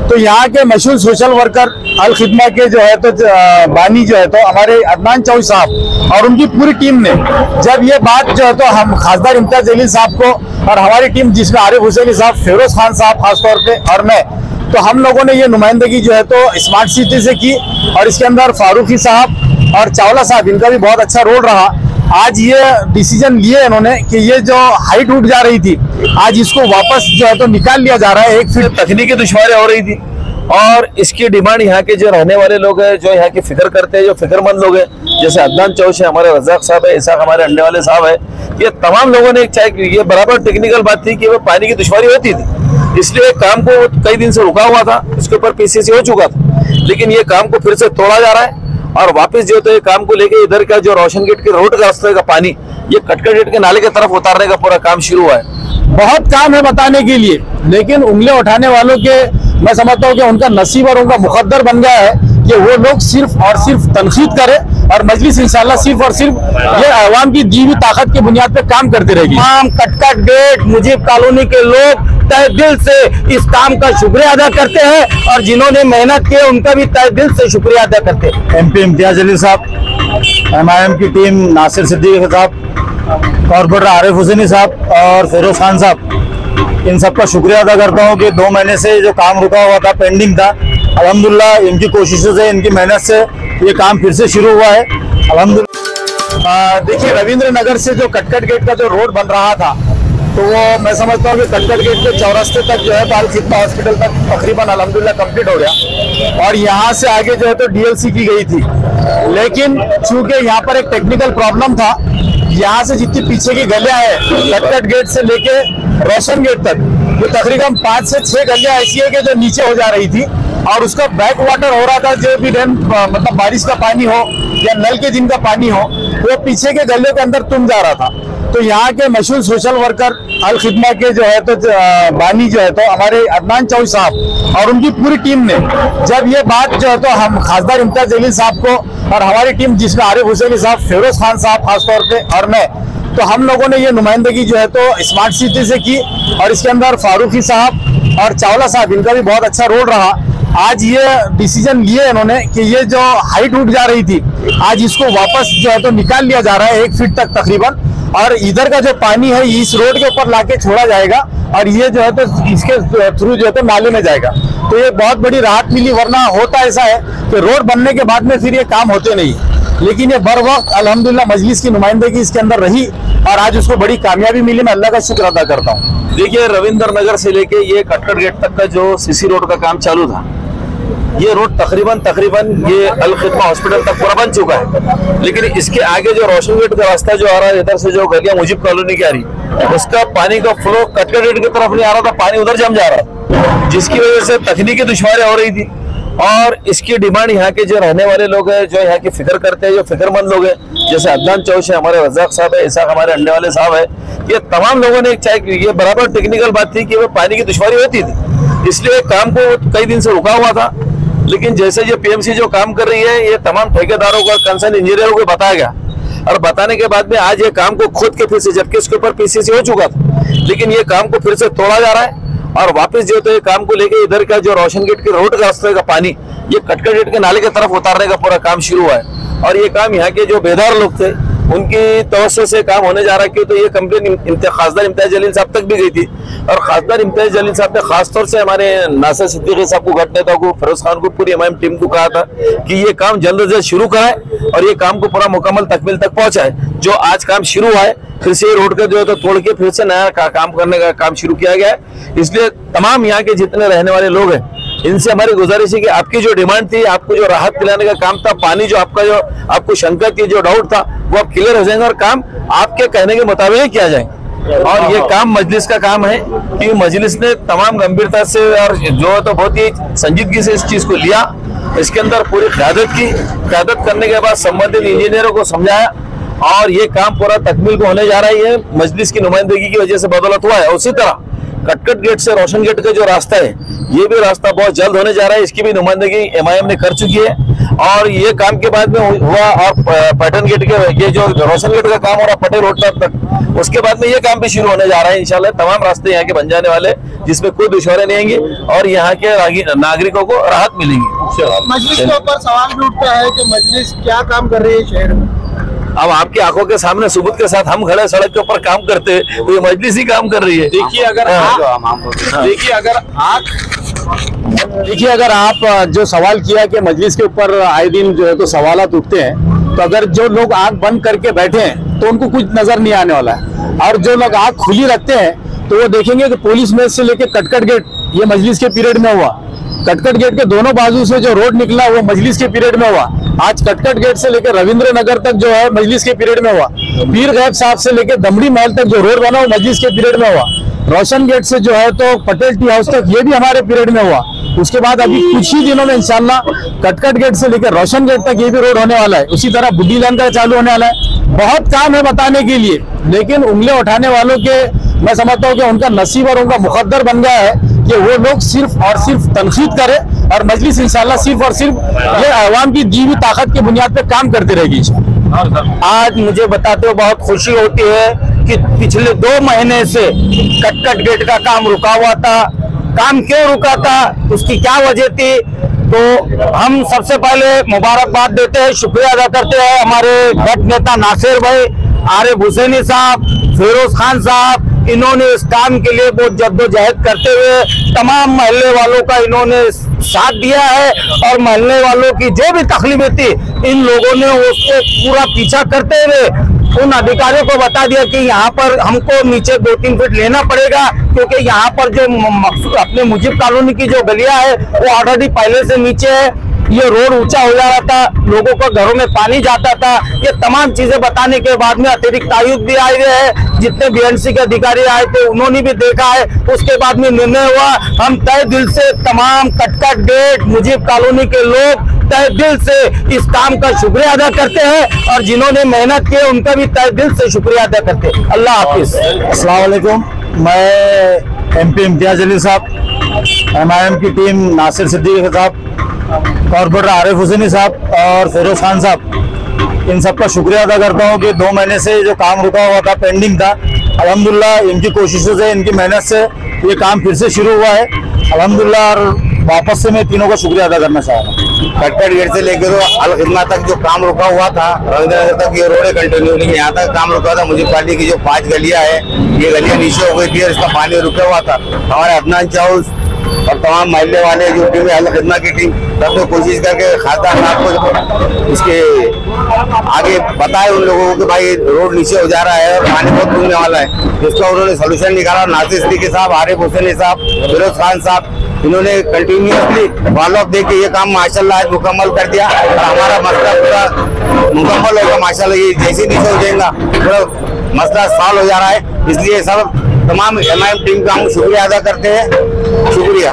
तो यहाँ के मशहूर सोशल वर्कर अल खिदमा के जो है तो बानी जो है तो हमारे अदनान चौधरी साहब और उनकी पूरी टीम ने जब ये बात जो है तो हम खासदार इम्तियाज जलील साहब को और हमारी टीम जिसमें आरिफ हुसैनी साहब, फिरोज खान साहब खासतौर पे और मैं, तो हम लोगों ने ये नुमाइंदगी जो है तो स्मार्ट सिटी से की और इसके अंदर फारूकी साहब और चावला साहब, इनका भी बहुत अच्छा रोल रहा। आज ये डिसीजन लिए इन्होंने कि ये जो हाइट उठ जा रही थी आज इसको वापस जो है तो निकाल लिया जा रहा है। 1 फीट तकनीकी दुश्वारियां हो रही थी और इसकी डिमांड यहाँ के जो रहने वाले लोग हैं, जो यहाँ की फिक्र करते हैं, जो फिक्रमंद लोग हैं, जैसे अदनान चौधरी हमारे रजाक साहब है, इसाक हमारे अंडे वाले साहब है, ये तमाम लोगों ने चाहे ये बराबर टेक्निकल बात थी कि वो पानी की दुश्वारी होती थी, इसलिए काम को कई दिन से रुका हुआ था, इसके ऊपर पीसीसी हो चुका था, लेकिन ये काम को फिर से तोड़ा जा रहा है और वापस जो तो ये काम को लेके इधर का जो रोशन गेट के रोड का रास्ते का पानी ये कटका गेट के नाले की तरफ उतारने का पूरा काम शुरू हुआ है। बहुत काम है बताने के लिए, लेकिन उंगलियां उठाने वालों के मैं समझता हूँ कि उनका नसीब और उनका मुकद्दर बन गया है कि वो लोग सिर्फ और सिर्फ तनकीद करे और मजलिस इंशाल्लाह सिर्फ और सिर्फ ये अवाम की दी हुई ताकत की बुनियाद पे काम करती रहेगी। तमाम कटका गेट मुजीब कॉलोनी के लोग तहे दिल से इस काम का शुक्रिया अदा करते हैं और जिन्होंने मेहनत की उनका भी तहे दिल से शुक्रिया अदा करते हैं। MP इम्तियाज जलील साहब, MIM की टीम नासिर सिद्दीकी साहब, कॉर्पोरेटर आरिफ हुसैनी साहब और फिरोज खान साहब, इन सब का शुक्रिया अदा करता हूँ कि 2 महीने से जो काम रुका हुआ था, पेंडिंग था, अल्हम्दुलिल्लाह इनकी कोशिशों से, इनकी मेहनत से ये काम फिर से शुरू हुआ है अल्हम्दुलिल्लाह। देखिए रविंद्र नगर से जो कटकट गेट का जो रोड बन रहा था तो वो मैं समझता हूँ कि कटकट गेट के चौरास्ते तक जो है तो अल खिदमा हॉस्पिटल तक तकरीबन अल्हम्दुलिल्लाह कंप्लीट हो गया और यहाँ से आगे जो है तो DLC की गई थी, लेकिन चूंकि यहाँ पर एक टेक्निकल प्रॉब्लम था, यहाँ से जितनी पीछे की गलियां हैं कटकट गेट से लेके रोशन गेट तक वो तकरीबन 5 से 6 गलियां ऐसी है कि जो नीचे हो जा रही थी और उसका बैक वाटर हो रहा था, जो भी रेन मतलब बारिश का पानी हो या नल के दिन का पानी हो वो पीछे के गलियों के अंदर तुम जा रहा था। तो यहाँ के मशहूर सोशल वर्कर अल खिदमा के जो है तो बानी जो है तो हमारे अदनान चौधरी साहब और उनकी पूरी टीम ने जब ये बात जो है तो हम खासदार इम्तियाज जलील साहब को और हमारी टीम जिसमें आरिफ हुसैनी साहब, फिरोज खान साहब खासतौर पे और मैं, तो हम लोगों ने ये नुमाइंदगी जो है तो स्मार्ट सिटी से की और इसके अंदर फारूकी साहब और चावला साहब, इनका भी बहुत अच्छा रोल रहा। आज ये डिसीजन लिए इन्होंने कि ये जो हाइट उठ जा रही थी आज इसको वापस जो है तो निकाल लिया जा रहा है 1 फीट तक तकरीबन, और इधर का जो पानी है इस रोड के ऊपर लाके छोड़ा जाएगा और ये जो है तो इसके थ्रू जो है तो नाले में जाएगा। तो ये बहुत बड़ी राहत मिली, वरना होता ऐसा है कि रोड बनने के बाद में फिर ये काम होते नहीं, लेकिन ये बर वक्त अल्हम्दुलिल्लाह मजलिस की नुमाइंदगी इसके अंदर रही और आज उसको बड़ी कामयाबी मिली। मैं अल्लाह का शुक्र अदा करता हूँ। देखिए रविंद्र नगर से लेके ये कटकट गेट तक का जो CC रोड का काम चालू था, ये रोड तकरीबन ये अल खिदमा हॉस्पिटल तक पूरा बन चुका है, लेकिन इसके आगे जो रोशन गेट का रास्ता जो आ रहा है, इधर से जो गलियां मुजीब कॉलोनी की आ रही, उसका पानी का फ्लो कटकट गेट की तरफ नहीं आ रहा था, पानी उधर जम जा रहा, जिसकी वजह से तकनीकी दुश्वारियां हो रही थी और इसकी डिमांड यहाँ के जो रहने वाले लोग हैं, जो यहाँ की फिक्र करते हैं, जो फिक्रमंद लोग हैं, जैसे अदनान चौधरी हमारे रजाक साहब है, इसाक हमारे अंडे वाले साहब है, ये तमाम लोगों ने चाहे ये बराबर टेक्निकल बात थी कि वो पानी की दुश्वारी होती थी, इसलिए काम को कई दिन से रुका हुआ था, लेकिन जैसे जो PMC जो काम कर रही है ये तमाम ठेकेदारों को, कंसर्न इंजीनियरों को बताया गया और बताने के बाद में आज ये काम को खुद के फिर से, जबकि उसके ऊपर PCC हो चुका था, लेकिन ये काम को फिर से तोड़ा जा रहा है और वापस जो तो ये काम को लेके इधर का जो रोशन गेट के रोड का रास्ते का पानी ये कटका गेट के नाले की तरफ उतारने का पूरा काम शुरू हुआ है और ये काम यहाँ के जो बेदार लोग थे उनकी तवज्जो से काम होने जा रहा है। क्यों तो ये कंप्लेन खासदार इम्तियाज जलील साहब तक भी गई थी और खासदार इम्तियाज जलील साहब ने खासतौर से हमारे नासिर सिद्दीकी साहब को, गट नेता को, फिरोज खान को, पूरी MIM टीम को कहा था कि ये काम जल्द से जल्द शुरू कराए और ये काम को पूरा मुकम्मल तकमील तक पहुंचाए। जो आज काम शुरू हुआ है फिर से रोड का जो है तो तोड़ के फिर से नया काम करने का काम शुरू किया गया है। इसलिए तमाम यहाँ के जितने रहने वाले लोग हैं इनसे हमारी गुजारिश है कि आपकी जो डिमांड थी, आपको जो राहत दिलाने का काम था, पानी जो आपका जो आपको शंका थी, जो डाउट था, वो अब क्लियर हो जाएंगे और काम आपके कहने के मुताबिक किया जाएगा। और ये काम मजलिस का काम है कि मजलिस ने तमाम गंभीरता से और जो तो बहुत ही संजीदगी से इस चीज को लिया, इसके अंदर पूरी क़यादत करने के बाद संबंधित इंजीनियरों को समझाया और ये काम पूरा तकमील को होने जा रही है। मजलिस की नुमाइंदगी की वजह से बदौलत हुआ है। उसी तरह कटकट गेट से रोशन गेट का जो रास्ता है ये भी रास्ता बहुत जल्द होने जा रहा है, इसकी भी नुमाइंदगी MIM ने कर चुकी है और ये काम के बाद में हुआ और पैटर्न गेट के ये जो रोशन गेट का काम हो रहा पटेल रोड तक उसके बाद में ये काम भी शुरू होने जा रहा है इंशाल्लाह। तमाम रास्ते यहाँ के बन जाने वाले, जिसमें कोई दुश्वारी नहीं आएंगी और यहाँ के नागरिकों को राहत मिलेगी। मजलिस के ऊपर सवाल भी उठता है कि मजलिस क्या काम कर रही है शहर में। अब आपकी आंखों के सामने सबूत के साथ हम खड़े सड़क के ऊपर काम करते हैं, तो ये मजलिस ही काम कर रही है। देखिए अगर आप जो सवाल किया कि मजलिस के ऊपर आए दिन जो है तो सवालात उठते हैं, तो अगर जो लोग आंख बंद करके बैठे हैं तो उनको कुछ नजर नहीं आने वाला है, और जो लोग आंख खुली रखते हैं तो वो देखेंगे कि पुलिस में से लेके कटकट गेट ये मजलिस के पीरियड में हुआ, कटकट गेट के दोनों बाजू से जो रोड निकला वो मजलिस के पीरियड में हुआ। आज कटकट गेट से लेकर रविंद्र नगर तक जो है मजलिस के पीरियड में हुआ। पीर गैब साहब से लेकर दमड़ी महल तक जो रोड बना वो मजलिस के पीरियड में हुआ। रोशन गेट से जो है तो पटेल टी हाउस तक ये भी हमारे पीरियड में हुआ। उसके बाद अभी कुछ ही दिनों में इंशाल्लाह कटकट गेट से लेकर रोशन गेट तक ये भी रोड होने वाला है। उसी तरह बुद्धि लाइन का चालू होने वाला है। बहुत काम है बताने के लिए, लेकिन उंगलियां उठाने वालों के मैं समझता हूँ कि उनका नसीब और उनका मुकद्दर बन गया है कि वो लोग सिर्फ और सिर्फ तनकीद करें, और मजलिस इंशाल्लाह सिर्फ और सिर्फ ये अवाम की दी हुई ताकत की बुनियाद पे काम करती रहेगी। आज मुझे बताते हुए बहुत खुशी होती है कि पिछले 2 महीने से कटकट गेट का काम रुका हुआ था। काम क्यों रुका था, उसकी क्या वजह थी, तो हम सबसे पहले मुबारकबाद देते हैं, शुक्रिया अदा करते हैं हमारे गठ नेता नासिर भाई, आरिफ हुसैनी साहब, फिरोज खान साहब। इन्होंने इस काम के लिए बहुत जद्दोजहद करते हुए तमाम मोहल्ले वालों का इन्होंने साथ दिया है, और मोहल्ले वालों की जो भी तकलीफें थी इन लोगों ने उसको पूरा पीछा करते हुए उन अधिकारियों को बता दिया कि यहाँ पर हमको नीचे 2-3 फीट लेना पड़ेगा, क्योंकि यहाँ पर जो अपने मुजीब कॉलोनी की जो गलियां है वो ऑलरेडी पहले से नीचे है। ये रोड ऊंचा हो जा रहा था, लोगों को घरों में पानी जाता था। ये तमाम चीजें बताने के बाद में अतिरिक्त आयुक्त भी आए हुए हैं, जितने बीएनसी के अधिकारी आए थे उन्होंने भी देखा है। उसके बाद में निर्णय हुआ, हम तय दिल से तमाम कटकट गेट मुजीब कॉलोनी के लोग तय दिल से इस काम का शुक्रिया अदा करते हैं, और जिन्होंने मेहनत की उनका भी तय दिल से शुक्रिया अदा करते हैं। अल्लाह हाफिज। अस्सलाम वालेकुम। मैं MP इम्तियाज अली साहब, MIM की टीम नासिर सिद्दीकी साहब, कॉर्पोरेटर आरिफ हुसैनी साहब और फिरोज खान साहब, इन सबका शुक्रिया अदा करता हूँ कि 2 महीने से जो काम रुका हुआ था, पेंडिंग था, अल्हम्दुलिल्लाह इनकी कोशिशों से, इनकी मेहनत से ये काम फिर से शुरू हुआ है अल्हम्दुलिल्लाह। और वापस से मैं तीनों का शुक्रिया अदा करना चाह रहा हूँ। कटकट गेट से लेकर तो अल खिदमा तक जो काम रुका हुआ था, रविंद्र नगर तक ये रोड कंटिन्यू, लेकिन यहाँ तक काम रुका था। म्यूनसिपालिटी की जो 5 गलियां है, ये गलियां नीचे हो गई थी और इसका पानी रुका हुआ था। हमारे अदनान चाउस और तमाम महल्ले वाले जो टीम है, अल खिदमा की टीम, सब लोग कोशिश करके खासदार साहब को इसके आगे बताए उन लोगों को कि भाई रोड नीचे हो जा रहा है और पानी बहुत डूबने वाला है, जिसका उन्होंने सोल्यूशन निकाला। नासिर सिद्दीकी साहब, आरिफ हुसैनी साहब, फिरोज खान साहब, इन्होंने कंटिन्यूसली फॉलोअप दे के ये काम माशाल्लाह आज मुकम्मल कर दिया, और हमारा मसला पूरा मुकम्मल होगा माशाल्लाह। ये जैसे नीचे हो जाएगा पूरा मसला सॉल्व हो जा रहा है। इसलिए सब तमाम MIM टीम का हम शुक्रिया अदा करते हैं। शुक्रिया।